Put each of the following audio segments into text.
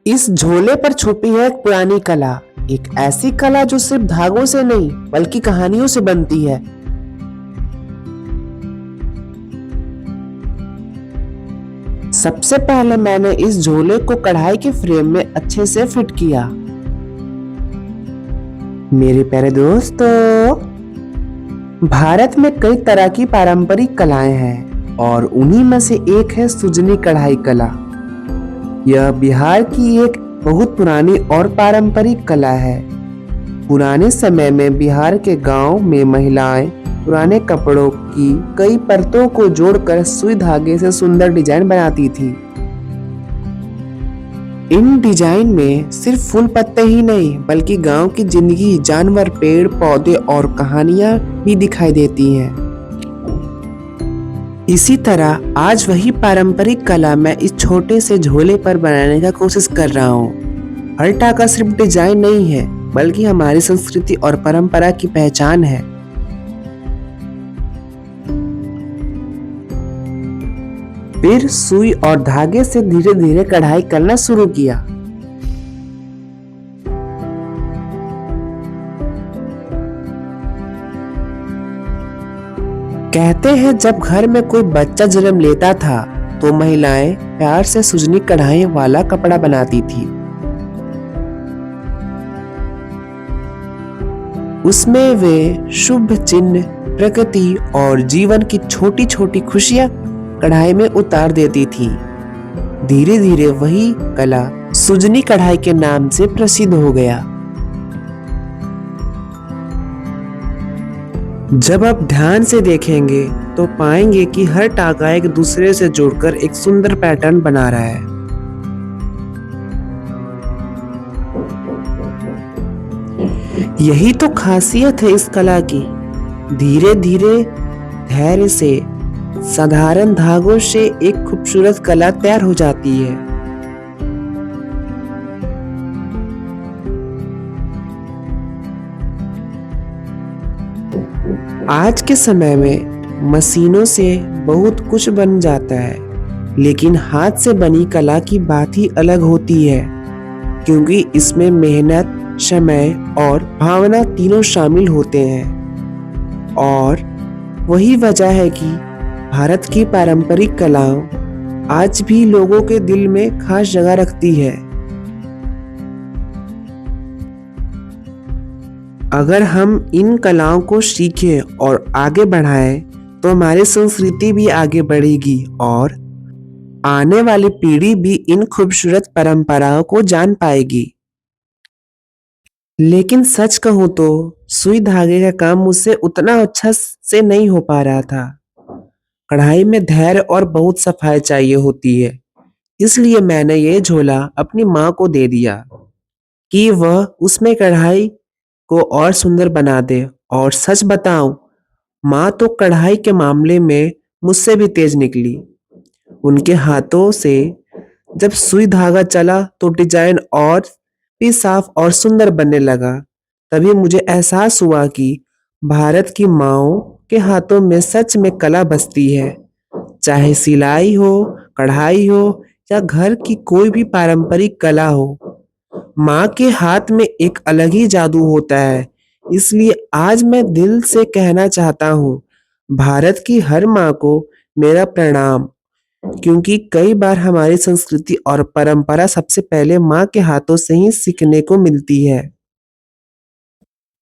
इस झोले पर छुपी है एक पुरानी कला। एक ऐसी कला जो सिर्फ धागों से नहीं बल्कि कहानियों से बनती है। सबसे पहले मैंने इस झोले को कढ़ाई के फ्रेम में अच्छे से फिट किया। मेरे प्यारे दोस्तों, भारत में कई तरह की पारंपरिक कलाएं हैं और उन्हीं में से एक है सुजनी कढ़ाई कला। यह बिहार की एक बहुत पुरानी और पारंपरिक कला है। पुराने समय में बिहार के गांव में महिलाएं पुराने कपड़ों की कई परतों को जोड़कर सुई धागे से सुंदर डिजाइन बनाती थी। इन डिजाइन में सिर्फ फूल पत्ते ही नहीं बल्कि गांव की जिंदगी, जानवर, पेड़ पौधे और कहानियां भी दिखाई देती हैं। इसी तरह आज वही पारंपरिक कला मैं इस छोटे से झोले पर बनाने का कोशिश कर रहा हूँ। हर टाका सिर्फ डिजाइन नहीं है बल्कि हमारी संस्कृति और परंपरा की पहचान है। फिर सुई और धागे से धीरे धीरे कढ़ाई करना शुरू किया। कहते हैं जब घर में कोई बच्चा जन्म लेता था तो महिलाएं प्यार से सुजनी कढ़ाई वाला कपड़ा बनाती थी। उसमें वे शुभ चिन्ह, प्रकृति और जीवन की छोटी छोटी खुशियां कढ़ाई में उतार देती थी। धीरे धीरे वही कला सुजनी कढ़ाई के नाम से प्रसिद्ध हो गया। जब आप ध्यान से देखेंगे तो पाएंगे कि हर टाका एक दूसरे से जुड़कर एक सुंदर पैटर्न बना रहा है। यही तो खासियत है इस कला की। धीरे धीरे धैर्य से साधारण धागों से एक खूबसूरत कला तैयार हो जाती है। आज के समय में मशीनों से बहुत कुछ बन जाता है, लेकिन हाथ से बनी कला की बात ही अलग होती है, क्योंकि इसमें मेहनत, समय और भावना तीनों शामिल होते हैं। और वही वजह है कि भारत की पारंपरिक कलाओं आज भी लोगों के दिल में खास जगह रखती है। अगर हम इन कलाओं को सीखें और आगे बढ़ाएं तो हमारी संस्कृति भी आगे बढ़ेगी और आने वाली पीढ़ी भी इन खूबसूरत परंपराओं को जान पाएगी। लेकिन सच कहूं तो सुई धागे का काम मुझसे उतना अच्छा से नहीं हो पा रहा था। कढ़ाई में धैर्य और बहुत सफाई चाहिए होती है। इसलिए मैंने ये झोला अपनी माँ को दे दिया कि वह उसमें कढ़ाई को और सुंदर बना दे। और सच बताऊं, माँ तो कढ़ाई के मामले में मुझसे भी तेज निकली। उनके हाथों से जब सुई धागा चला तो डिजाइन और भी साफ और सुंदर बनने लगा। तभी मुझे एहसास हुआ कि भारत की माँओं के हाथों में सच में कला बसती है। चाहे सिलाई हो, कढ़ाई हो या घर की कोई भी पारंपरिक कला हो, माँ के हाथ में एक अलग ही जादू होता है। इसलिए आज मैं दिल से कहना चाहता हूँ, भारत की हर माँ को मेरा प्रणाम, क्योंकि कई बार हमारी संस्कृति और परंपरा सबसे पहले माँ के हाथों से ही सीखने को मिलती है।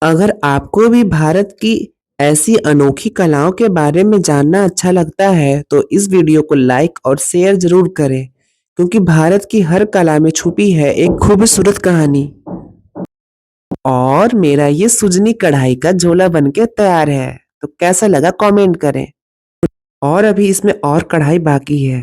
अगर आपको भी भारत की ऐसी अनोखी कलाओं के बारे में जानना अच्छा लगता है तो इस वीडियो को लाइक और शेयर जरूर करें, क्योंकि भारत की हर कला में छुपी है एक खूबसूरत कहानी। और मेरा ये सुजनी कढ़ाई का झोला बनके तैयार है, तो कैसा लगा कमेंट करें। और अभी इसमें और कढ़ाई बाकी है।